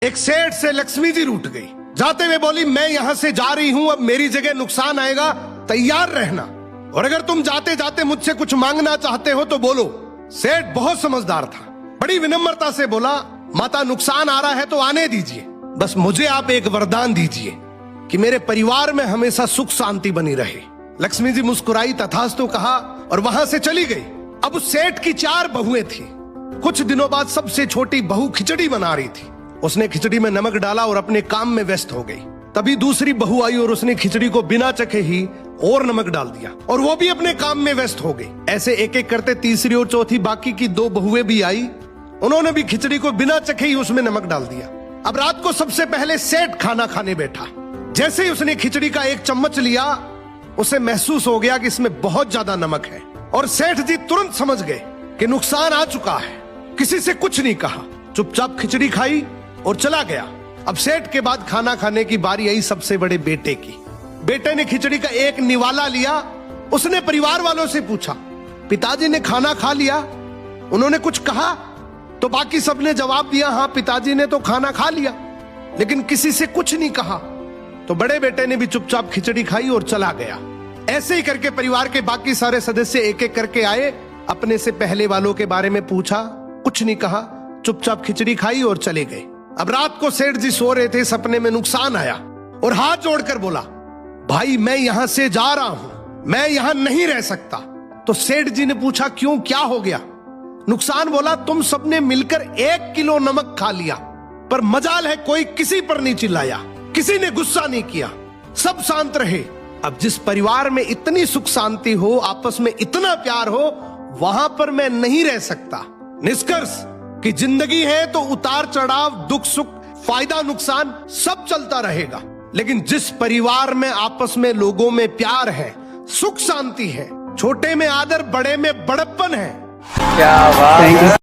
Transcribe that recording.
एक सेठ से लक्ष्मी जी रूठ गई। जाते हुए बोली, मैं यहां से जा रही हूं, अब मेरी जगह नुकसान आएगा, तैयार रहना, और अगर तुम जाते जाते मुझसे कुछ मांगना चाहते हो तो बोलो। सेठ बहुत समझदार था, बड़ी विनम्रता से बोला, माता नुकसान आ रहा है तो आने दीजिए, बस मुझे आप एक वरदान दीजिए कि मेरे परिवार में हमेशा सुख शांति बनी रहे। लक्ष्मी जी मुस्कुराई, तथास्तु कहा और वहां से चली गई। अब उस सेठ की 4 बहुएं थी। कुछ दिनों बाद सबसे छोटी बहू खिचड़ी बना रही थी। उसने खिचड़ी में नमक डाला और अपने काम में व्यस्त हो गई। तभी दूसरी बहू आई और उसने खिचड़ी को बिना चखे ही और नमक डाल दिया और वो भी अपने काम में व्यस्त हो गई। ऐसे एक एक करते तीसरी और चौथी बाकी की 2 बहुएं भी आई। उन्होंने भी खिचड़ी को बिना चखे ही उसमें नमक डाल दिया। अब रात को सबसे पहले सेठ खाना खाने बैठा। जैसे ही उसने खिचड़ी का 1 चम्मच लिया, उसे महसूस हो गया कि इसमें बहुत ज्यादा नमक है और सेठ जी तुरंत समझ गए कि नुकसान आ चुका है। किसी से कुछ नहीं कहा, चुपचाप खिचड़ी खाई और चला गया। अब सेठ के बाद खाना खाने की बारी आई सबसे बड़े बेटे की। बेटे ने खिचड़ी का 1 निवाला लिया। उसने परिवार वालों से पूछा, पिताजी ने खाना खा लिया? उन्होंने कुछ कहा? तो बाकी सबने जवाब दिया, हाँ पिताजी ने तो खाना खा लिया, लेकिन किसी से कुछ नहीं कहा। तो बड़े बेटे ने भी चुपचाप खिचड़ी खाई और चला गया। ऐसे ही करके परिवार के बाकी सारे सदस्य एक एक करके आए, अपने से पहले वालों के बारे में पूछा, कुछ नहीं कहा, चुपचाप खिचड़ी खाई और चले गए। अब रात को सेठ जी सो रहे थे, सपने में नुकसान आया और हाथ जोड़कर बोला, भाई मैं यहां से जा रहा हूं, मैं यहां नहीं रह सकता। तो सेठ जी ने पूछा, क्यों, क्या हो गया? नुकसान बोला, तुम सबने मिलकर 1 किलो नमक खा लिया, पर मजाल है कोई किसी पर नहीं चिल्लाया, किसी ने गुस्सा नहीं किया, सब शांत रहे। अब जिस परिवार में इतनी सुख शांति हो, आपस में इतना प्यार हो, वहां पर मैं नहीं रह सकता। निष्कर्ष कि जिंदगी है तो उतार चढ़ाव, दुख सुख, फायदा नुकसान सब चलता रहेगा, लेकिन जिस परिवार में आपस में लोगों में प्यार है, सुख शांति है, छोटे में आदर, बड़े में बड़प्पन है, क्या बात है।